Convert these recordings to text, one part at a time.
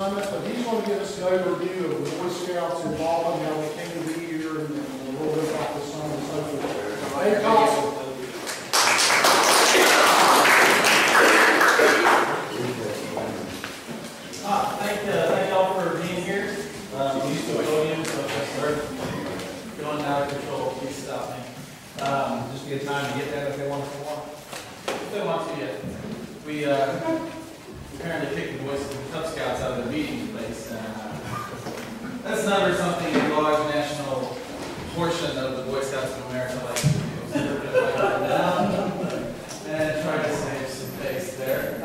But he's going to give us an overview of the Boy Scouts involvement, how they came to be here, and a little bit about the summit and so forth. Hey, Kopsa. Thank y'all for being here. We used to podium, so if we're going out of control, please stop me. Just get time to get that if they want to come on. If they want to, yeah. We apparently kicked the Boys and Cub Scouts out of their meeting place. That's never something a large national portion of the Boy Scouts of America likes to do. So we're going to write that down and try to save some face there.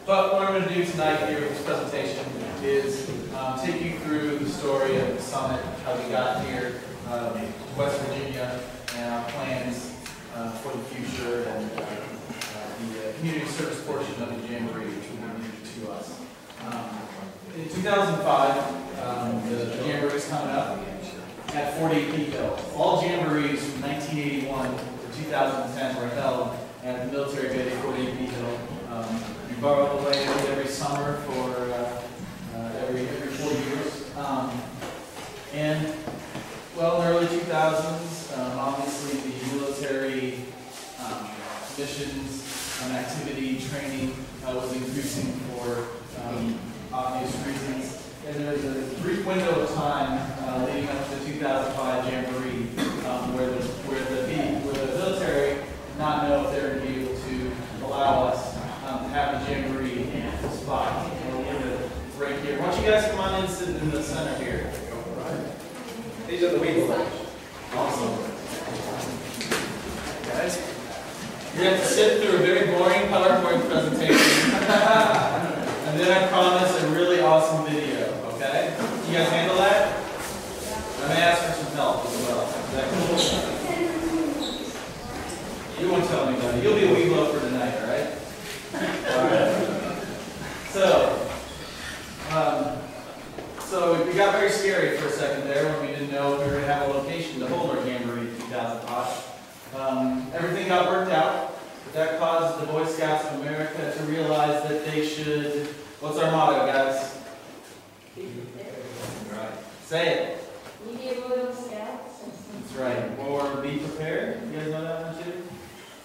But what I'm going to do tonight here with this presentation is take you through the story of the summit, how we got here, West Virginia, and our plans for the future, and the community service portion of the Jamboree, which will be new to us. In 2005, the Jamboree is coming up at 48 Hill. All Jamborees from 1981 to 2010 were held at the military base at 48 Hill. We borrow the land every summer for every 4 years. And well, in the early 2000s, obviously the military missions activity training was increasing for obvious reasons. And there was a brief window of time leading up to the 2005 Jamboree where the military did not know if they were going to be able to allow us to have the Jamboree in the spot. We're going to right here. Why don't you guys come on in and sit in the center here? These are the wheels. Awesome. Guys, you're going to have to sit through a very boring PowerPoint presentation. And then I promise a really awesome video, okay? You guys handle that? I may ask for some help as well. Is that cool? You won't tell anybody. You'll be a Weeblo for tonight, all right? So we got very scary for a second there when we didn't know if we were going to have a location to hold our Jamboree in 2005. Everything got worked out, but that caused the Boy Scouts of America to realize that they should, what's our motto, guys? Be prepared. Right. Say it. You get Boy Scouts. That's right. Or be prepared. You guys know that one too?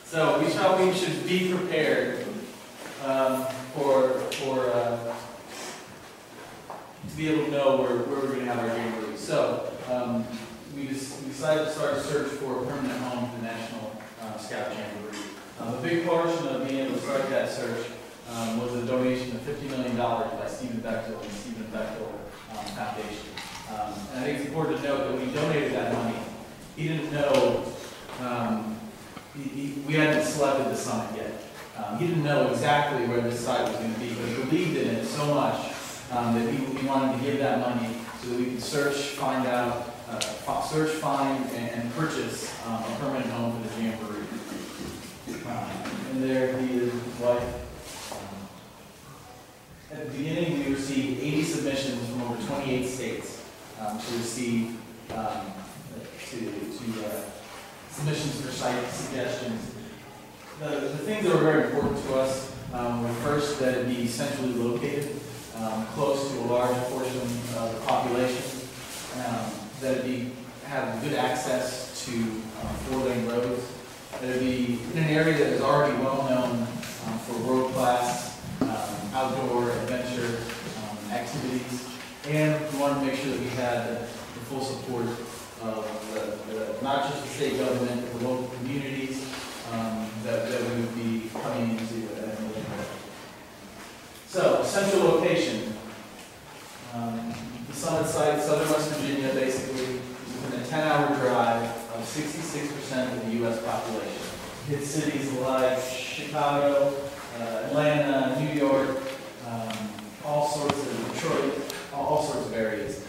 So we thought we should be prepared to be able to know where we're going to have our Jamboree. So we decided to start a search for a permanent home for the National Scout Jamboree. A big portion of being able to start that search was a donation of $50 million by Stephen Bechtel and the Stephen Bechtel Foundation. And I think it's important to note that when he donated that money, he didn't know, we hadn't selected the summit yet. He didn't know exactly where this site was going to be, but he believed in it so much that he wanted to give that money so that we could search, find, and purchase a permanent home for the Jamboree. And there he is, his wife. At the beginning, we received 80 submissions from over 28 states to receive submissions for site suggestions. The things that were very important to us were first that it be centrally located, close to a large portion of the population, that it have good access to 4-lane roads, that it be in an area that is already well known for world-class outdoor adventure activities, and we wanted to make sure that we had the full support of not just the state government, but the local communities that we would be coming into and living with. So, central location. The summit site, southern West Virginia, basically, is within a 10-hour drive of 66% of the U.S. population. Hit cities like Chicago, Atlanta, New York, all sorts of Detroit, all sorts of areas.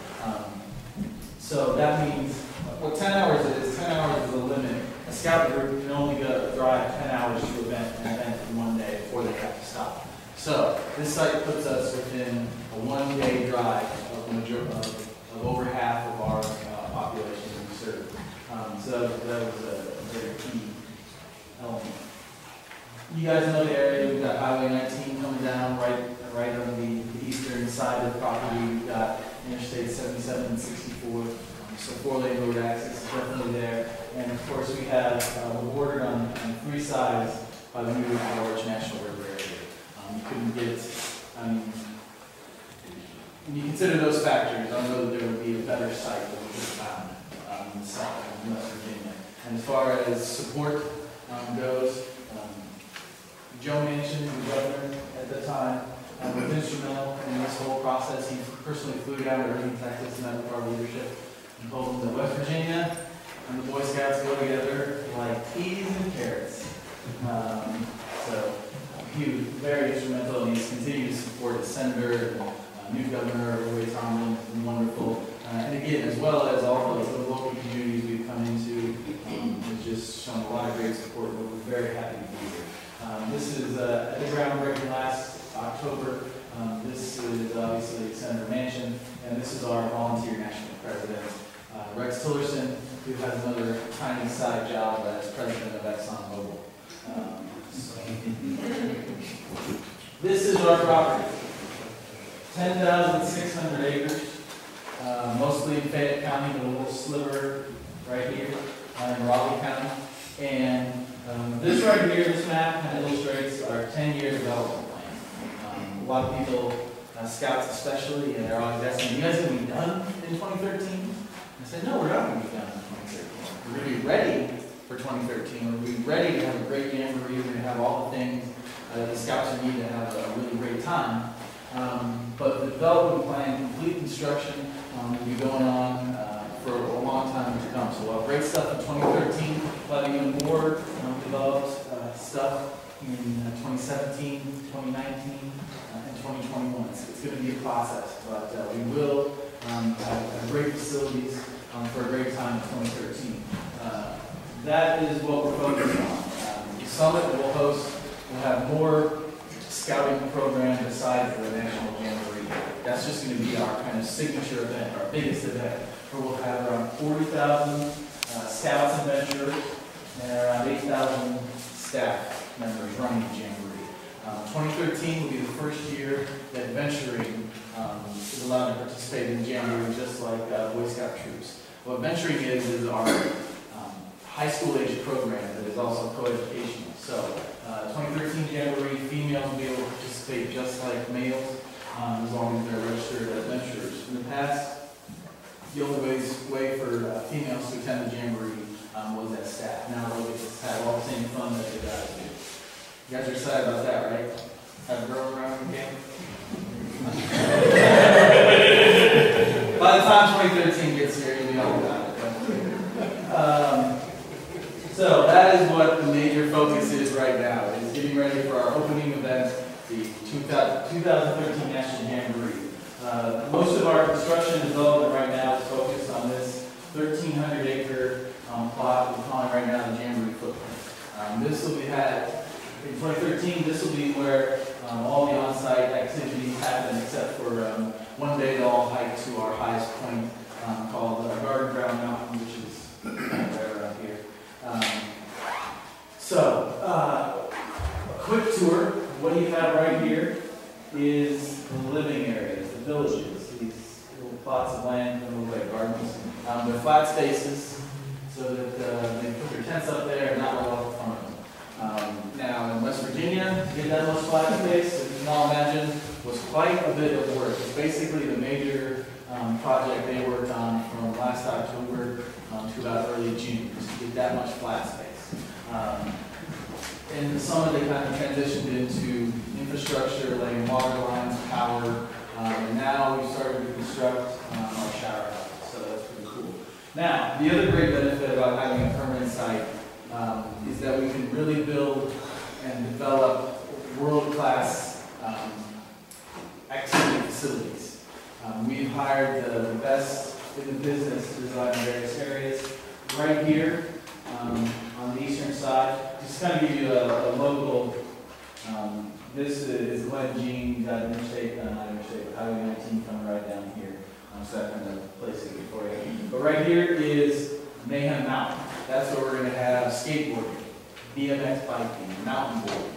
So that means, what 10 hours is 10 hours is the limit. A scout group can only drive 10 hours to an event in one day before they have to stop. So this site puts us within a 1-day drive of over half of our population that we serve. So that was a very key element. You guys know the area. We've got Highway 19 coming down right on the eastern side of the property, we've got Interstate 77 and 64, so 4-lane road access is definitely there. And of course, we have, we're bordered on 3 sides by the new George National River area. You couldn't get, when you consider those factors, I don't know that there would be a better site than we just found in the south of West Virginia. And as far as support goes, Joe Manchin, the governor at the time, was instrumental in this whole process. He personally flew down to Irving, Texas, and met with our leadership and told them that West Virginia and the Boy Scouts go together like peas and carrots. So he was very instrumental, and he's continued to support his senator and new governor, Roy Tomlin, has been wonderful. And again, as well as all the local communities we've come into, has just shown a lot of great support, and we're very happy to be here. This is at the groundbreaking last October. This is obviously Senator Manchin, and this is our volunteer national president, Rex Tillerson, who has another tiny side job as president of ExxonMobil. This is our property, 10,600 acres, mostly in Fayette County, but a little sliver right here in Raleigh County. And this right here, this map kind of illustrates our 10-year development plan. A lot of people, scouts especially, and they're always asking, you guys going to be done in 2013? I said, no, we're not going to be done in 2013. We're going to be ready for 2013. We're going to be ready to have a great jamboree. We're going to have all the things the scouts need to have a really great time. But the development plan, complete construction, will be going on for a long time to come. So we'll have great stuff in 2013, we'll have even more developed stuff in 2017, 2019, and 2021. It's going to be a process, but we will have great facilities for a great time in 2013. That is what we're focused on. The summit that we'll host will have more scouting program besides the National Jamboree. That's just going to be our kind of signature event, our biggest event, where we'll have around 40,000 scouts and adventurers and around 8,000 staff members running the Jamboree. 2013 will be the first year that adventuring is allowed to participate in the Jamboree, just like Boy Scout troops. What adventuring is our high school age program that is also co-educational. So 2013 Jamboree, females will be able to participate just like males, as long as they're registered adventurers. In the past, the only way for females to attend the Jamboree was as staff. Now they'll get to have all the same fun that the guys do. You guys are excited about that, right? Have girls around the game? By the time 2013 gets here, you'll be all about it. So that is what the major focus is right now, is getting ready for our opening event, the 2013 National Jamboree. Most of our construction development right now is focused on this 1,300-acre plot we're calling right now the Jamboree footprint. This will be had in 2013. This will be where all the on-site activities happen, except for one day they'll all hike to our highest point called Garden Ground Mountain, which is right around here. A quick tour. What you have right here is the living areas, the villages, these little plots of land, little like gardens. They're flat spaces, so that they put their tents up there and not right off the front of them. Now in West Virginia, to get that much flat space, as you can all imagine, was quite a bit of work. It's basically the major project they worked on from last October to about early June, just to get that much flat space. In the summer, they kind of transitioned into infrastructure, laying water lines, power, and now we've started to construct our shower house, so that's pretty cool. Now, the other great benefit about having a permanent site is that we can really build and develop world-class activity facilities. We've hired the best in the business to design various areas. Right here, on the eastern side, just kind of give you a local, this is Glen Jean, got Interstate, not Interstate, but Highway 19 coming right down here. So that kind of places it for you. But right here is Mayhem Mountain. That's where we're going to have skateboarding, BMX biking, mountain boarding.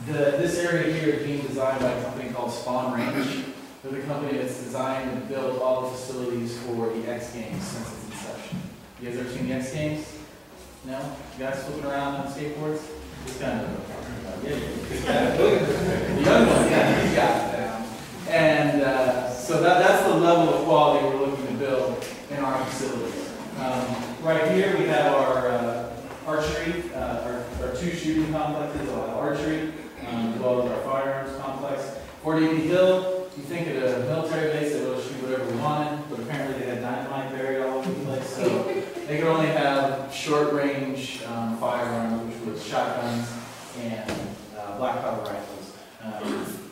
This area here is being designed by a company called Spawn Ranch. They're the company that's designed and built all the facilities for the X Games since its inception. You guys ever seen the X Games? No? You guys flipping around on skateboards? This kind of, the young one, yeah, he's got it down. And so that's the level of quality we're looking to build in our facilities. Right here we have our archery, our two shooting complexes. We'll have archery, as well as our firearms complex. Fort Ely Hill, you think of a military base that will shoot whatever we wanted, but apparently they had dynamite buried all over the place, so they could only have short-range firearms, which was shotguns and black powder rifles.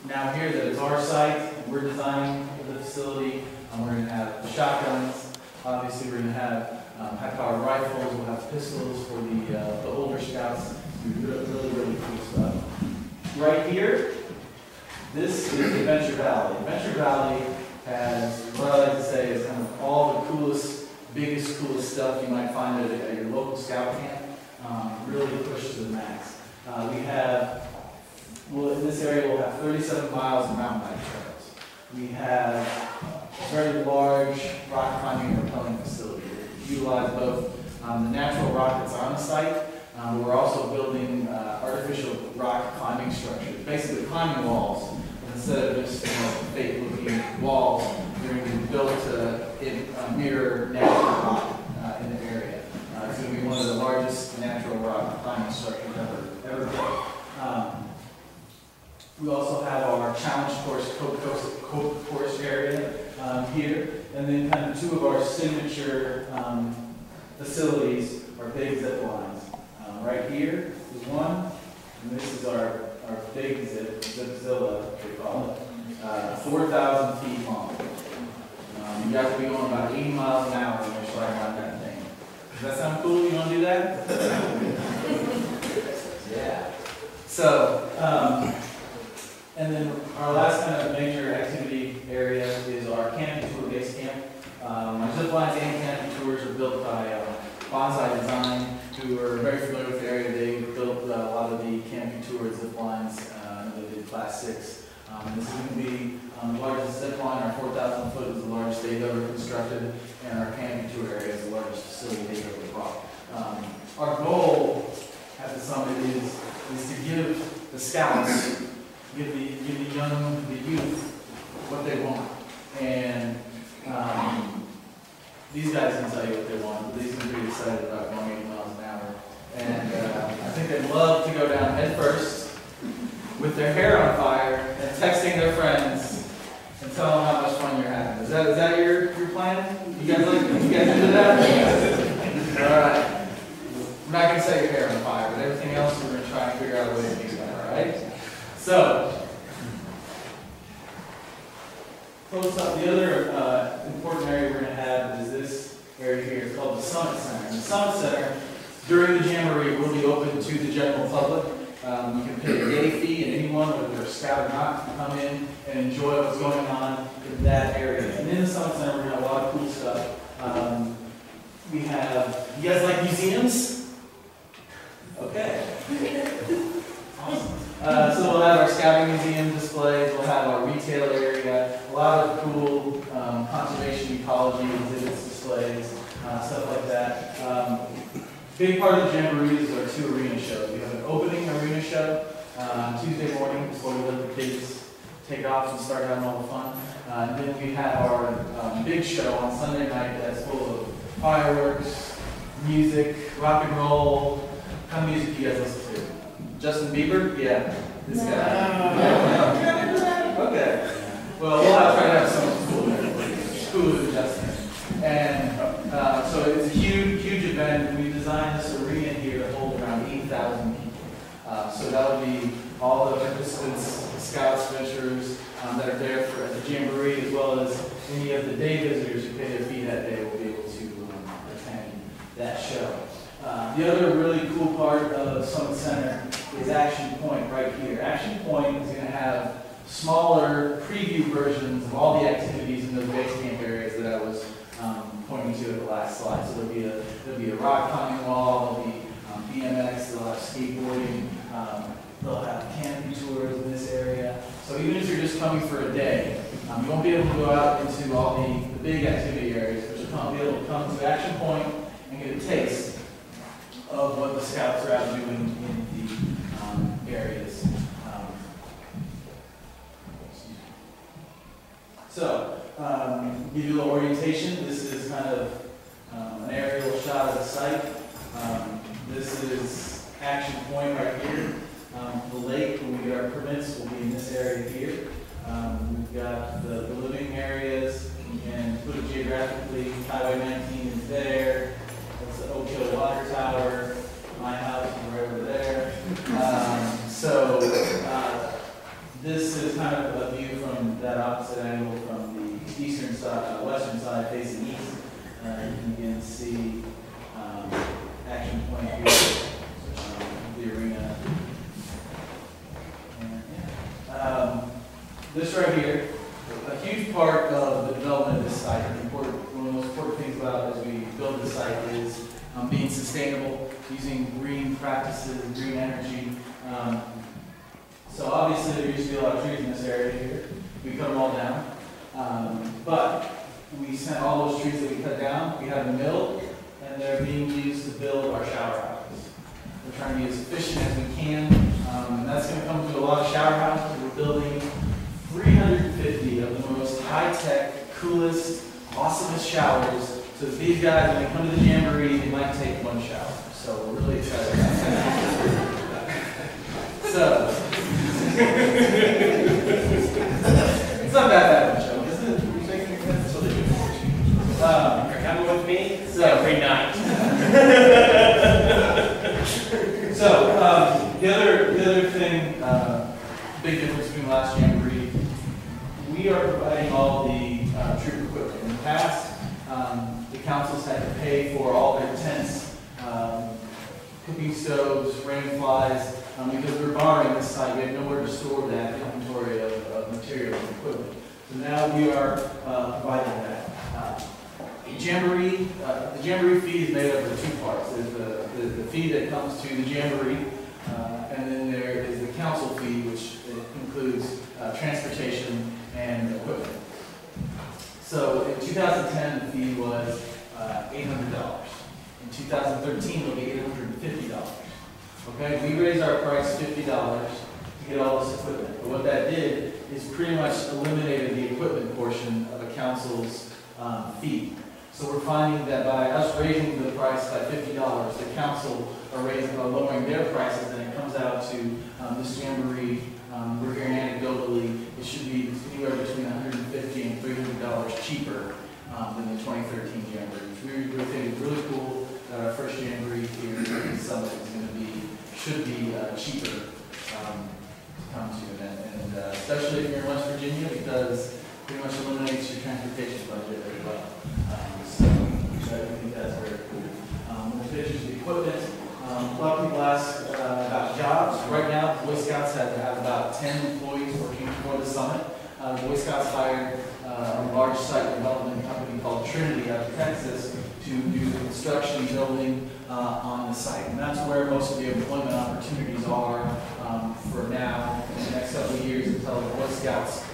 Now here, that is our site. We're designing the facility. We're going to have shotguns. Obviously, we're going to have high-powered rifles. We'll have pistols for the older scouts. Really, really cool stuff. Right here, this is Adventure Valley. Adventure Valley has, what I like to say, is kind of all the coolest, biggest, coolest stuff you might find at your local scout camp. Really pushed to the max. We have, well, in this area, we'll have 37 miles of mountain bike trails. We have a very large rock climbing and rappelling facility. We utilize both the natural rock that's on the site, but we're also building artificial rock climbing structures, basically climbing walls. Instead of just fake-looking walls, they're going to be built to mirror natural rock in the area. It's going to be one of the largest natural rock climbing structures ever built. We also have our challenge course, course area here, and then kind of two of our signature facilities are big zip lines. Right here is one, and this is our big zipzilla, we call it, 4,000 feet long. You got to be going about 80 miles an hour when you're sliding around that thing. Does that sound cool? You want to do that? Yeah. So, and then our last kind of major activity area is our canopy tour base camp. Our zip lines and canopy tours are built by Bonsai Design, who are very familiar with the area. They built a lot of the canopy tour zip lines. They did Class 6. This is going to be the largest zip line. Our 4,000 foot is the largest they've ever constructed, and our canopy tour area is the largest facility they've ever brought. Our goal at the summit is to give the scouts, give the young, the youth, what they want. And these guys can tell you what they want, but these are pretty excited about going 80 miles an hour. And I think they'd love to go down head first with their hair on fire and texting their friends and tell them how much fun you're having. Is that your plan? You guys into that? All right. We're not going to set your hair on fire, but everything else we're going to try and figure out a way to do that, all right? So, close up, the other important area we're going to have is this area here. It's called the Summit Center. And the Summit Center, during the Jamboree, will be open to the general public. You can pay a day fee, and anyone, whether they're a scout or not, can come in and enjoy what's going on in that area. And in the Summit Center, we're going to have a lot of cool stuff. We have, you guys like museums? Okay. Awesome. So we'll have our scouting museum displays, we'll have our retail area, a lot of cool conservation ecology exhibits displays, stuff like that. Big part of the Jamboree is our 2 arena shows. We have an opening arena show Tuesday morning before we let the kids take off and start having all the fun. And then we have our big show on Sunday night that's full of fireworks, music, rock and roll. What kind of music do you guys listen to? Justin Bieber? Yeah. This guy. Okay. Well, we'll try to have something cooler than Justin. And so it's a huge, huge event. We designed this arena here to hold around 8,000 people. So that would be all the participants, scouts, venturers that are there for at the Jamboree, as well as any of the day visitors who pay their fee that day will be able to attend that show. The other really cool part of Summit Center is Action Point right here. Action Point is going to have smaller preview versions of all the activities in those base camp areas that I was pointing to at the last slide. So there'll be a rock climbing wall, there'll be BMX, they'll have skateboarding, they'll have canopy tours in this area. So even if you're just coming for a day, You won't be able to go out into all the big activity areas, but you'll be able to come to Action Point and get a taste of what the scouts are out doing in the areas. So, give you a little orientation. This is kind of an aerial shot of the site. This is Action Point right here. The lake, when we get our permits, will be in this area here. We've got the living areas, and put it geographically. Highway 19 is there. That's the Oak Hill Water Tower. My house is right over there. This is kind of a view from that opposite angle from the eastern side, western side facing east. You can again see Action Point here, the arena. And, yeah. This right here, a huge part of the development of this site, one of the most important things about as we build this site is being sustainable, using green practices, green energy. So obviously there used to be a lot of trees in this area here. We cut them all down. But we sent all those trees that we cut down, we have them milled, and they're being used to build our shower houses. We're trying to be as efficient as we can, and that's going to come to a lot of shower houses. We're building 350 of the most high-tech, coolest, awesomest showers. So these guys, when they come to the Jamboree, they might take one shower. So we're really excited about that. So, it's not that bad of a show, is it? You're taking it? That's what they do. You're coming with me every night. So, the other thing, big difference between last Jamboree, we are providing all the troop equipment. In the past, the councils had to pay for all their tents, cooking stoves, rain flies, because we're borrowing this site. We have nowhere to store that inventory of materials and equipment. So now we are providing that. The Jamboree fee is made up of two parts. There's the fee that comes to the Jamboree, and then there is the council fee, which includes transportation and equipment. So in 2010, the fee was $800. In 2013, it'll be $850. Okay, we raised our price $50 to get all this equipment. But what that did is pretty much eliminated the equipment portion of a council's fee. So we're finding that by us raising the price by $50, the council are lowering their prices, and it comes out to this Jamboree. We're hearing anecdotally it should be anywhere between $150 and $300 cheaper than the 2013 Jamboree. We think it's really cool that our first Jamboree here in Summit is going to should be cheaper to come to, and especially if you're in West Virginia, because it pretty much eliminates your transportation budget as well. So I think that's very cool. More pictures of the equipment. A lot of people ask about jobs. Right now, the Boy Scouts have about 10 employees working for the summit. The Boy Scouts hired a large site development company called Trinity out of Texas to do the construction building on the site. And that's where most of the employment opportunities are for now in the next couple of years until the Boy Scouts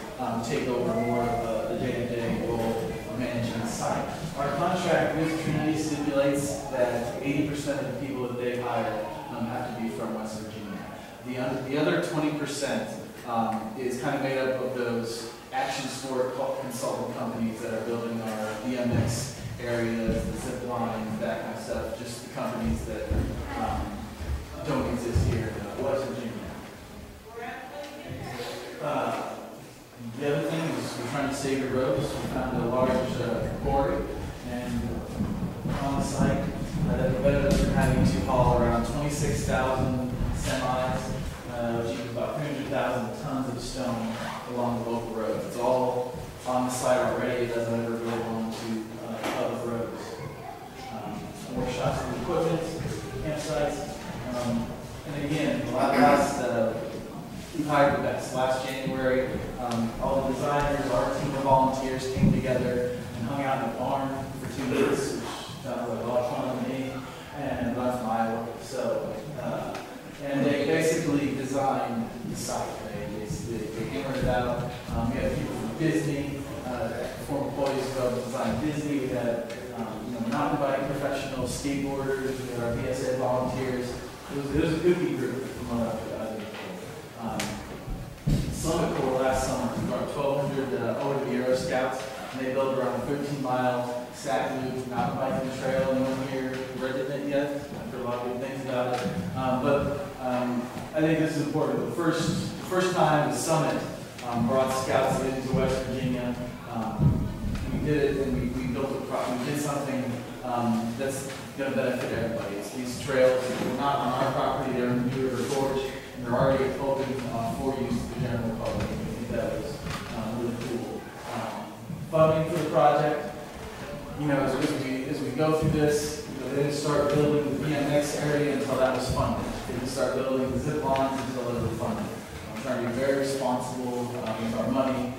take over more of the day-to-day role of managing the site. Our contract with Trinity stipulates that 80% of the people that they hire have to be from West Virginia. The other 20% is kind of made up of those action sport consultant companies that are building our BMX areas, the zip lines, that kind of stuff, just the companies that don't exist here in West Virginia. The other thing is we're trying to save the roads. We found a large quarry, and on the site, the veterans are having to haul around 26,000 semis, which is about 300,000 tons of stone along the local roads. It's all on the site already. It doesn't ever go onto other roads. More shots of equipment, campsites, and again, we hired the best. Last January, all the designers, our team of volunteers came together and hung out in the barn for 2 weeks, which sounds like a lot of fun to me, and that's my Iowa. So, and they basically designed the site. They hammered it out. We had people from Disney, former employees of Design Disney. We had mountain bike professionals, skateboarders, we had our BSA volunteers. It was a goofy group from what Summit Corps last summer, about 1,200 OWR scouts, and they built around a 13-mile sack loop mountain biking trail. Anyone here read it yet? I've heard a lot of good things about it. I think this is important. The first time the Summit brought scouts into West Virginia, we did it, and we built we did something that's going to benefit everybody. These trails are not on our property; they're in the New River Gorge, and they're already open for use to the general public. I think that was really cool. Funding for the project, as we go through this, they didn't start building the BMX area until that was funded. They didn't start building the zip lines until they were funded. I'm trying to be very responsible with our money,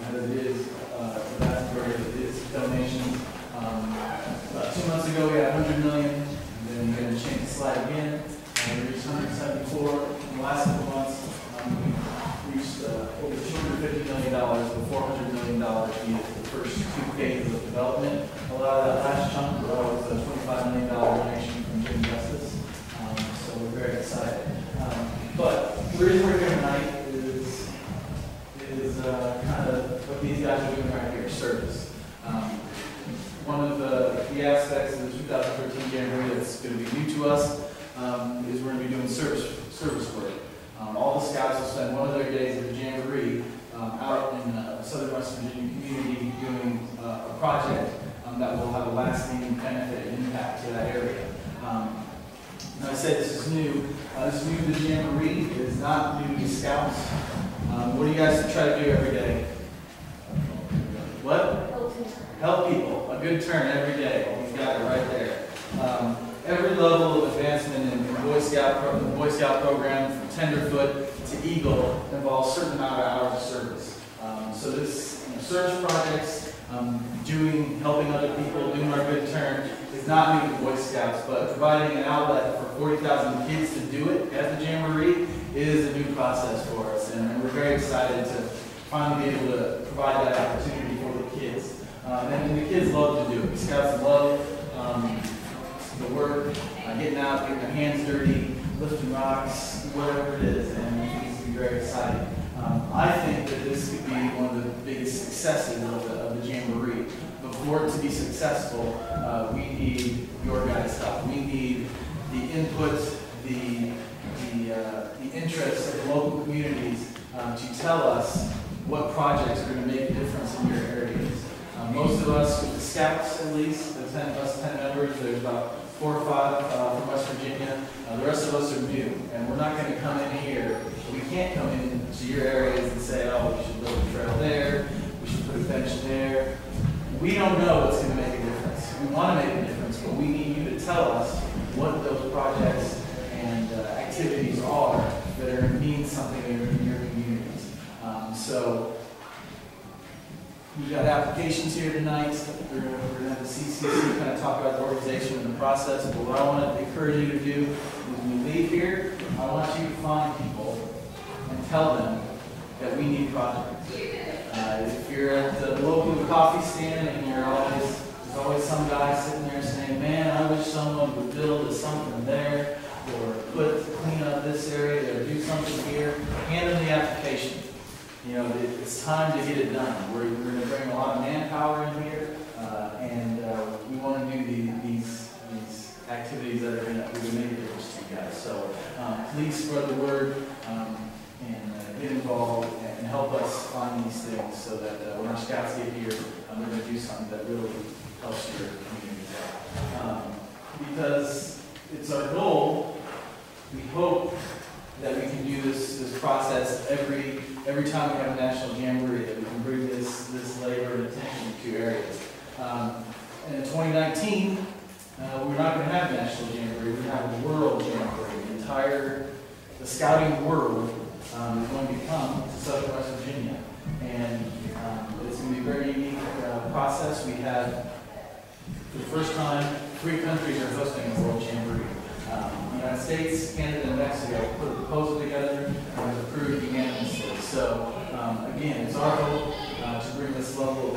as it is the vast majority of it is donations. About 2 months ago, we had 100 million, and then we're going to change the slide again, and we reached 174. In the last couple months, we reached over $250 million with $400 million via the first 2 phases of development. A lot of that last chunk was a $25 million donation from Jim Justice, so we're very excited. But the reason we're here tonight is kind of what these guys are doing right here, service. One of the aspects of the 2013 Jamboree that's going to be new to us is we're going to be doing service work. All the scouts will spend one of their days at the Jamboree out in southern West Virginia community doing a project that will have a lasting benefit and impact to that area. And I said this is new. This is new to the Jamboree. It is not new to scouts. What do you guys try to do every day? What? Help people. A good turn every day. You've got it right there. Every level of advancement in the Boy Scout program, from tenderfoot to Eagle, involves a certain amount of hours of service. So this service projects, helping other people, doing our good turn, is not new to Boy Scouts, but providing an outlet for 40,000 kids to do it at the Jamboree is a new process for us, and we're very excited to finally be able to provide that opportunity for the kids. And the kids love to do it. The Scouts love the work, getting out, getting their hands dirty, lifting rocks, whatever it is, and it's going to be very exciting. I think that this could be one of the biggest successes of the Jamboree. But for it to be successful, we need your guys' help. We need the input, the interest of the local communities to tell us what projects are going to make a difference in your areas. Most of us, with the Scouts at least, the 10 members, there's about 4 or 5 from West Virginia. The rest of us are new, and we're not going to come in here. We can't come into your areas and say, oh, we should build a trail there, we should put a bench there. We don't know what's going to make a difference. We want to make a difference, but we need you to tell us what those projects and activities are that are going to mean something in your communities. So we've got applications here tonight. We're going to have the CCC kind of talk about the organization and the process. But what I want to encourage you to do is when you leave here, I want you to find people and tell them that we need projects. If you're at the local coffee stand and there's always some guy sitting there saying, man, I wish someone would build something there, or clean up this area, or do something here, hand them the application. It's time to get it done. We're going to bring a lot of manpower in here, and we want to do these activities that are going to make a difference to you guys. So please spread the word and get involved and help us find these things so that when our scouts get here, we're going to do something that really helps your community out. Because it's our goal, we hope that we can do this process every time we have a national jamboree, that we can bring this labor and attention to areas. And in 2019, we're not going to have a national jamboree, we're going to have a world jamboree. The scouting world is going to come to southern West Virginia. And it's going to be a very unique process. We have, for the first time, 3 countries are hosting a world jamboree. The United States, Canada, and Mexico put a proposal together and was approved unanimously. So, again, it's our hope to bring this level of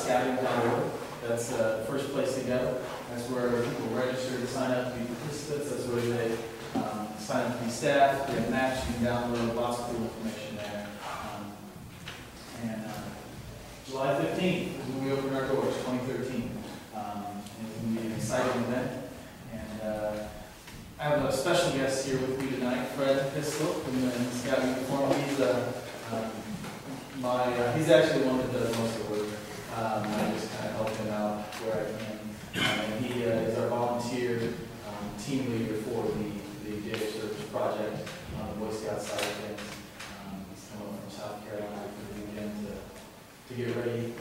scouting.org. That's the first place to go. That's where people register to sign up to be participants. That's where they sign up to be staff. We have maps you can download, lots of cool information there. July 15th is when we open our doors, 2013. And it's going to be an exciting event. And I have a special guest here with me tonight, Fred Pistol, in the scouting uniform. He's actually the one that does most of the work. I just kind of help him out where I can. And he is our volunteer team leader for the Data Search project on the Boy Scout side of things. He's come over from South Carolina for the weekend to get ready